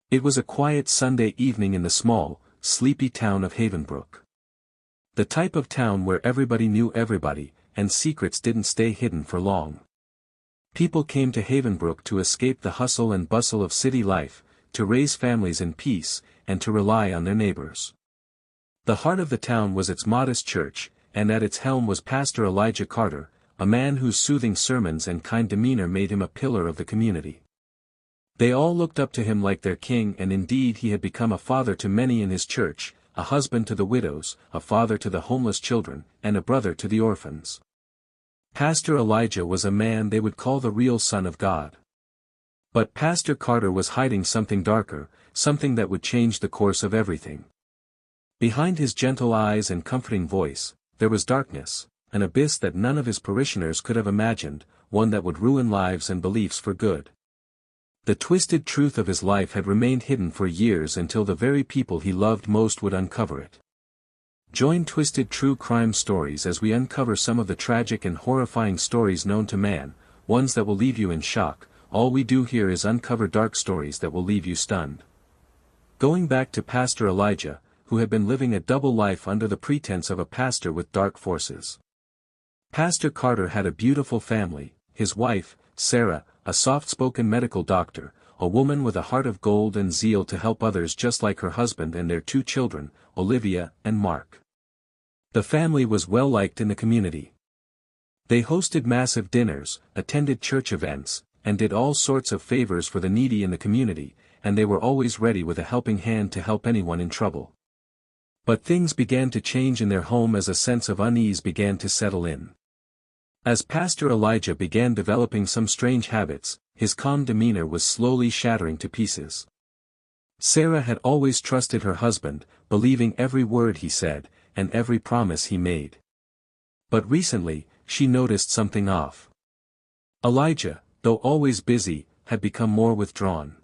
It was a quiet Sunday evening in the small, sleepy town of Havenbrook. The type of town where everybody knew everybody, and secrets didn't stay hidden for long. People came to Havenbrook to escape the hustle and bustle of city life, to raise families in peace, and to rely on their neighbors. The heart of the town was its modest church, and at its helm was Pastor Elijah Carter, a man whose soothing sermons and kind demeanor made him a pillar of the community. They all looked up to him like their king, and indeed he had become a father to many in his church, a husband to the widows, a father to the homeless children, and a brother to the orphans. Pastor Elijah was a man they would call the real Son of God. But Pastor Carter was hiding something darker, something that would change the course of everything. Behind his gentle eyes and comforting voice, there was darkness, an abyss that none of his parishioners could have imagined, one that would ruin lives and beliefs for good. The twisted truth of his life had remained hidden for years until the very people he loved most would uncover it. Join Twisted True Crime Stories as we uncover some of the tragic and horrifying stories known to man, ones that will leave you in shock. All we do here is uncover dark stories that will leave you stunned. Going back to Pastor Elijah, who had been living a double life under the pretense of a pastor with dark forces. Pastor Carter had a beautiful family, his wife, Sarah, a soft-spoken medical doctor, a woman with a heart of gold and zeal to help others just like her husband, and their two children, Olivia and Mark. The family was well liked in the community. They hosted massive dinners, attended church events, and did all sorts of favors for the needy in the community, and they were always ready with a helping hand to help anyone in trouble. But things began to change in their home as a sense of unease began to settle in. As Pastor Elijah began developing some strange habits, his calm demeanor was slowly shattering to pieces. Sarah had always trusted her husband, believing every word he said, and every promise he made. But recently, she noticed something off. Elijah, though always busy, had become more withdrawn.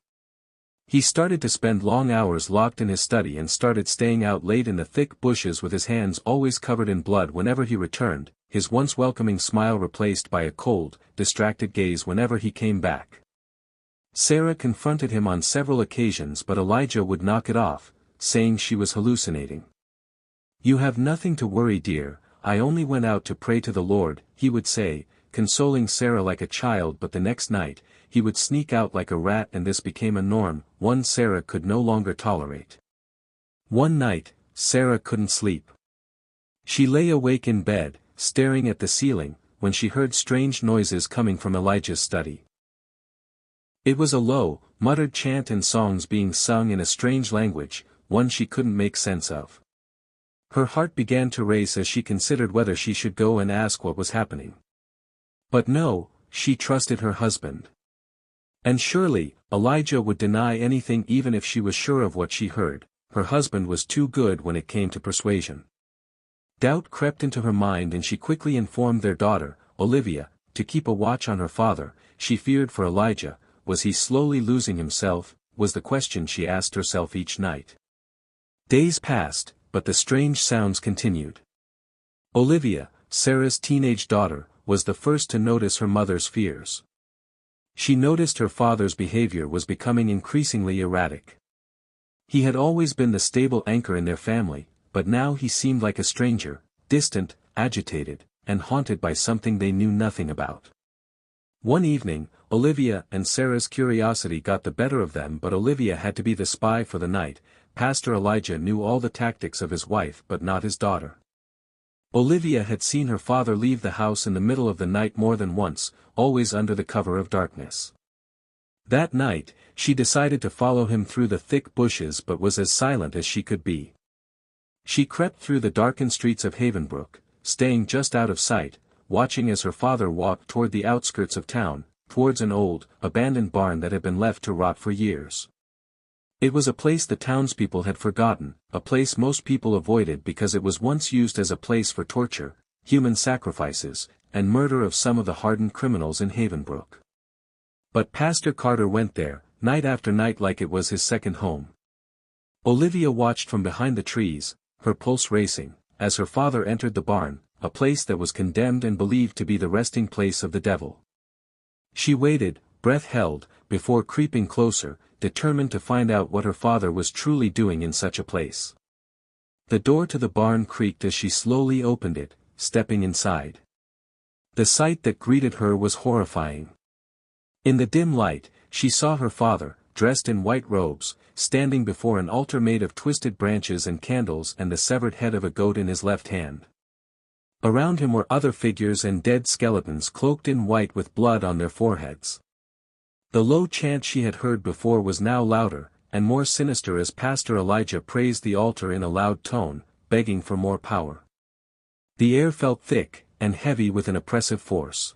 He started to spend long hours locked in his study and started staying out late in the thick bushes with his hands always covered in blood whenever he returned, his once welcoming smile replaced by a cold, distracted gaze whenever he came back. Sarah confronted him on several occasions, but Elijah would knock it off, saying she was hallucinating. "You have nothing to worry, dear, I only went out to pray to the Lord," he would say, consoling Sarah like a child. But the next night, he would sneak out like a rat, and this became a norm, one Sarah could no longer tolerate. One night, Sarah couldn't sleep. She lay awake in bed, staring at the ceiling, when she heard strange noises coming from Elijah's study. It was a low, muttered chant and songs being sung in a strange language, one she couldn't make sense of. Her heart began to race as she considered whether she should go and ask what was happening. But no, she trusted her husband. And surely, Elijah would deny anything even if she was sure of what she heard. Her husband was too good when it came to persuasion. Doubt crept into her mind, and she quickly informed their daughter, Olivia, to keep a watch on her father. She feared for Elijah. Was he slowly losing himself, was the question she asked herself each night. Days passed, but the strange sounds continued. Olivia, Sarah's teenage daughter, was the first to notice her mother's fears. She noticed her father's behavior was becoming increasingly erratic. He had always been the stable anchor in their family, but now he seemed like a stranger, distant, agitated, and haunted by something they knew nothing about. One evening, Olivia and Sarah's curiosity got the better of them, but Olivia had to be the spy for the night. Pastor Elijah knew all the tactics of his wife but not his daughter. Olivia had seen her father leave the house in the middle of the night more than once, always under the cover of darkness. That night, she decided to follow him through the thick bushes, but was as silent as she could be. She crept through the darkened streets of Havenbrook, staying just out of sight, watching as her father walked toward the outskirts of town, towards an old, abandoned barn that had been left to rot for years. It was a place the townspeople had forgotten, a place most people avoided because it was once used as a place for torture, human sacrifices, and murder of some of the hardened criminals in Havenbrook. But Pastor Carter went there, night after night, like it was his second home. Olivia watched from behind the trees, her pulse racing, as her father entered the barn, a place that was condemned and believed to be the resting place of the devil. She waited, breath held, before creeping closer, determined to find out what her father was truly doing in such a place. The door to the barn creaked as she slowly opened it, stepping inside. The sight that greeted her was horrifying. In the dim light, she saw her father, dressed in white robes, standing before an altar made of twisted branches and candles and the severed head of a goat in his left hand. Around him were other figures and dead skeletons cloaked in white with blood on their foreheads. The low chant she had heard before was now louder, and more sinister as Pastor Elijah praised the altar in a loud tone, begging for more power. The air felt thick, and heavy with an oppressive force.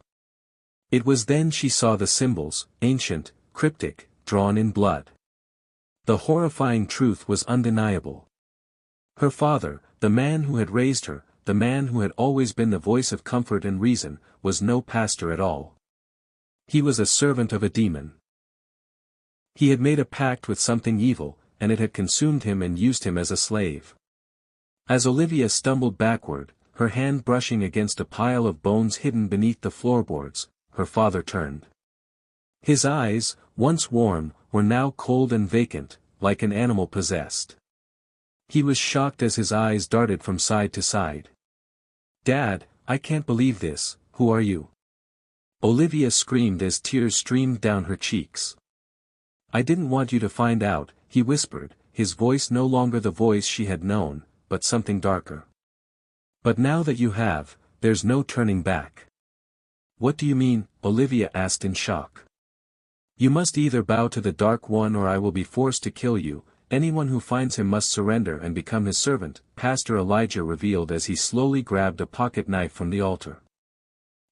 It was then she saw the symbols, ancient, cryptic, drawn in blood. The horrifying truth was undeniable. Her father, the man who had raised her, the man who had always been the voice of comfort and reason, was no pastor at all. He was a servant of a demon. He had made a pact with something evil, and it had consumed him and used him as a slave. As Olivia stumbled backward, her hand brushing against a pile of bones hidden beneath the floorboards, her father turned. His eyes, once warm, were now cold and vacant, like an animal possessed. He was shocked as his eyes darted from side to side. "Dad, I can't believe this, who are you?" Olivia screamed as tears streamed down her cheeks. "I didn't want you to find out," he whispered, his voice no longer the voice she had known, but something darker. "But now that you have, there's no turning back." "What do you mean?" Olivia asked in shock. "You must either bow to the Dark One or I will be forced to kill you. Anyone who finds him must surrender and become his servant," Pastor Elijah revealed as he slowly grabbed a pocket knife from the altar.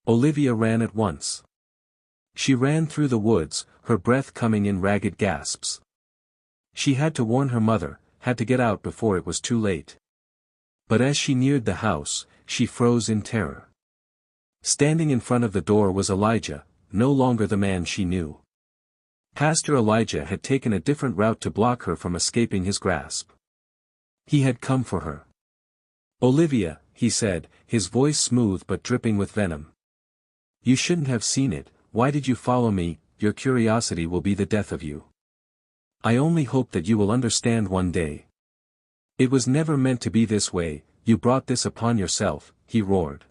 Olivia ran at once. She ran through the woods, her breath coming in ragged gasps. She had to warn her mother, had to get out before it was too late. But as she neared the house, she froze in terror. Standing in front of the door was Elijah, no longer the man she knew. Pastor Elijah had taken a different route to block her from escaping his grasp. He had come for her. "Olivia," he said, his voice smooth but dripping with venom. "You shouldn't have seen it. Why did you follow me? Your curiosity will be the death of you. I only hope that you will understand one day. It was never meant to be this way, you brought this upon yourself," he roared.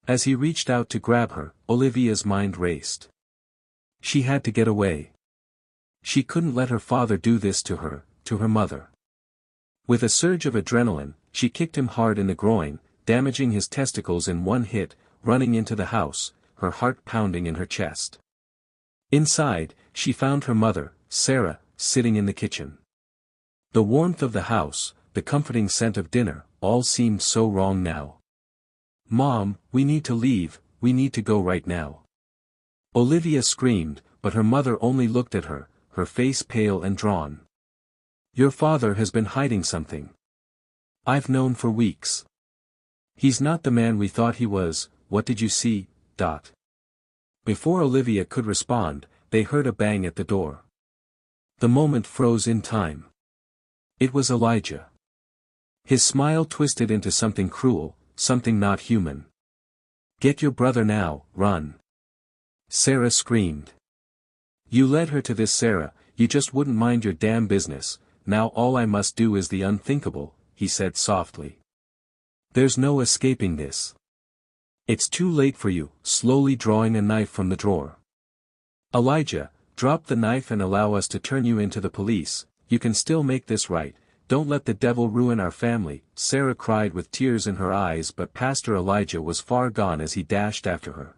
As he reached out to grab her, Olivia's mind raced. She had to get away. She couldn't let her father do this to her mother. With a surge of adrenaline, she kicked him hard in the groin, damaging his testicles in one hit, running into the house, her heart pounding in her chest. Inside, she found her mother, Sarah, sitting in the kitchen. The warmth of the house, the comforting scent of dinner, all seemed so wrong now. "Mom, we need to leave, we need to go right now." Olivia screamed, but her mother only looked at her, her face pale and drawn. "Your father has been hiding something. I've known for weeks. He's not the man we thought he was. What did you see?" Before Olivia could respond, they heard a bang at the door. The moment froze in time. It was Elijah. His smile twisted into something cruel, something not human. "Get your brother now, run!" Sarah screamed. "You led her to this, Sarah, you just wouldn't mind your damn business. Now all I must do is the unthinkable," he said softly. "There's no escaping this. It's too late for you," slowly drawing a knife from the drawer. "Elijah, drop the knife and allow us to turn you into the police. You can still make this right. Don't let the devil ruin our family," Sarah cried with tears in her eyes, but Pastor Elijah was far gone as he dashed after her.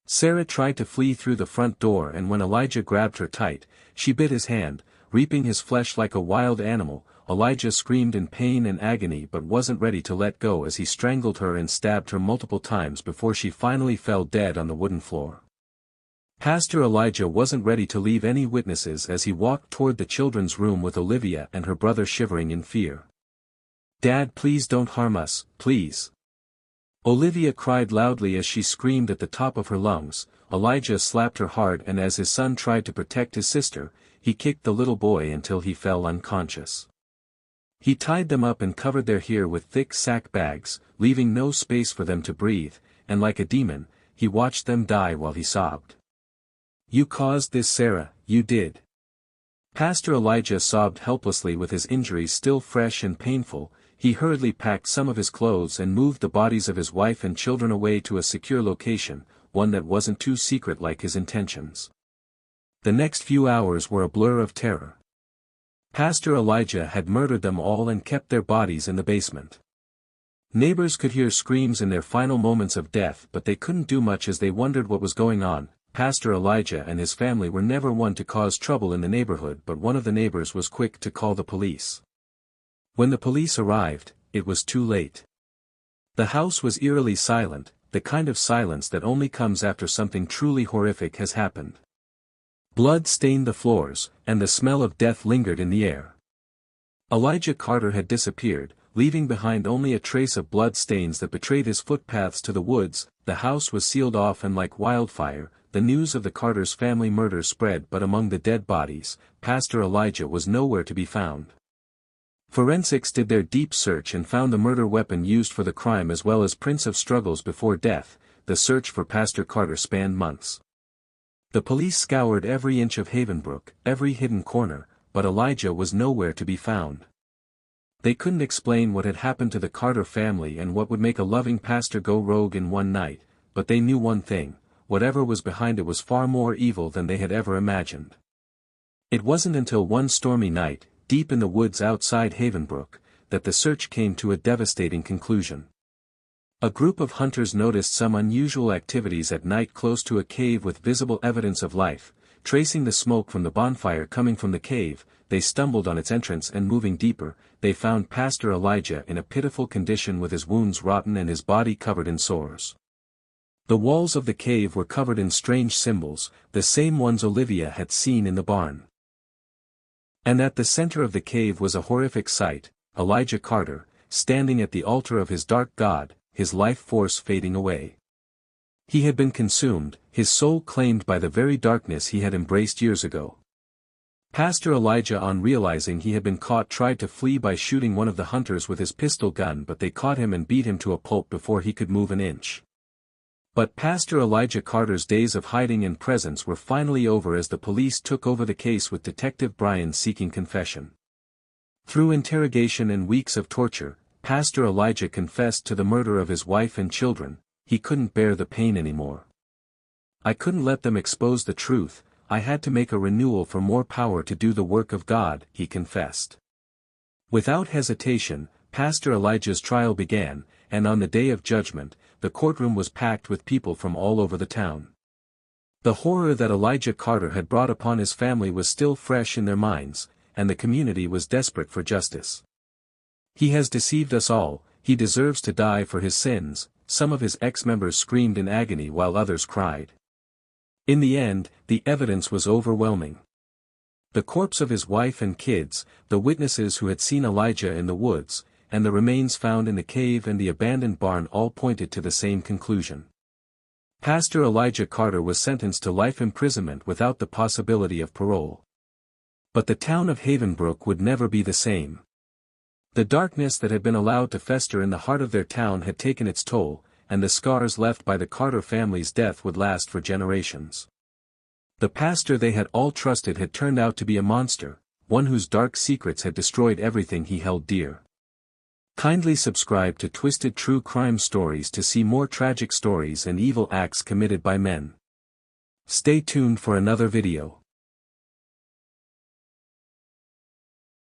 Sarah tried to flee through the front door, and when Elijah grabbed her tight, she bit his hand, reaping his flesh like a wild animal. Elijah screamed in pain and agony but wasn't ready to let go as he strangled her and stabbed her multiple times before she finally fell dead on the wooden floor. Pastor Elijah wasn't ready to leave any witnesses as he walked toward the children's room with Olivia and her brother shivering in fear. "Dad, please don't harm us, please." Olivia cried loudly as she screamed at the top of her lungs. Elijah slapped her hard, and as his son tried to protect his sister, he kicked the little boy until he fell unconscious. He tied them up and covered their hair with thick sack bags, leaving no space for them to breathe, and like a demon, he watched them die while he sobbed. "You caused this, Sarah, you did." Pastor Elijah sobbed helplessly with his injuries still fresh and painful. He hurriedly packed some of his clothes and moved the bodies of his wife and children away to a secure location, one that wasn't too secret like his intentions. The next few hours were a blur of terror. Pastor Elijah had murdered them all and kept their bodies in the basement. Neighbors could hear screams in their final moments of death, but they couldn't do much as they wondered what was going on. Pastor Elijah and his family were never one to cause trouble in the neighborhood, but one of the neighbors was quick to call the police. When the police arrived, it was too late. The house was eerily silent, the kind of silence that only comes after something truly horrific has happened. Blood stained the floors, and the smell of death lingered in the air. Elijah Carter had disappeared, leaving behind only a trace of blood stains that betrayed his footpaths to the woods. The house was sealed off, and like wildfire, the news of the Carter's family murder spread. But among the dead bodies, Pastor Elijah was nowhere to be found. Forensics did their deep search and found the murder weapon used for the crime as well as prints of struggles before death. The search for Pastor Carter spanned months. The police scoured every inch of Havenbrook, every hidden corner, but Elijah was nowhere to be found. They couldn't explain what had happened to the Carter family and what would make a loving pastor go rogue in one night, but they knew one thing: whatever was behind it was far more evil than they had ever imagined. It wasn't until one stormy night, deep in the woods outside Havenbrook, that the search came to a devastating conclusion. A group of hunters noticed some unusual activities at night close to a cave with visible evidence of life. Tracing the smoke from the bonfire coming from the cave, they stumbled on its entrance, and moving deeper, they found Pastor Elijah in a pitiful condition with his wounds rotten and his body covered in sores. The walls of the cave were covered in strange symbols, the same ones Olivia had seen in the barn. And at the center of the cave was a horrific sight: Elijah Carter, standing at the altar of his dark god, his life force fading away. He had been consumed, his soul claimed by the very darkness he had embraced years ago. Pastor Elijah, on realizing he had been caught, tried to flee by shooting one of the hunters with his pistol gun, but they caught him and beat him to a pulp before he could move an inch. But Pastor Elijah Carter's days of hiding and presence were finally over as the police took over the case with Detective Bryan seeking confession. Through interrogation and weeks of torture, Pastor Elijah confessed to the murder of his wife and children. He couldn't bear the pain anymore. "I couldn't let them expose the truth, I had to make a renewal for more power to do the work of God," he confessed. Without hesitation, Pastor Elijah's trial began, and on the day of judgment, the courtroom was packed with people from all over the town. The horror that Elijah Carter had brought upon his family was still fresh in their minds, and the community was desperate for justice. "He has deceived us all, he deserves to die for his sins," some of his ex-members screamed in agony while others cried. In the end, the evidence was overwhelming. The corpse of his wife and kids, the witnesses who had seen Elijah in the woods, and the remains found in the cave and the abandoned barn all pointed to the same conclusion. Pastor Elijah Carter was sentenced to life imprisonment without the possibility of parole. But the town of Havenbrook would never be the same. The darkness that had been allowed to fester in the heart of their town had taken its toll, and the scars left by the Carter family's death would last for generations. The pastor they had all trusted had turned out to be a monster, one whose dark secrets had destroyed everything he held dear. Kindly subscribe to Twisted True Crime Stories to see more tragic stories and evil acts committed by men. Stay tuned for another video.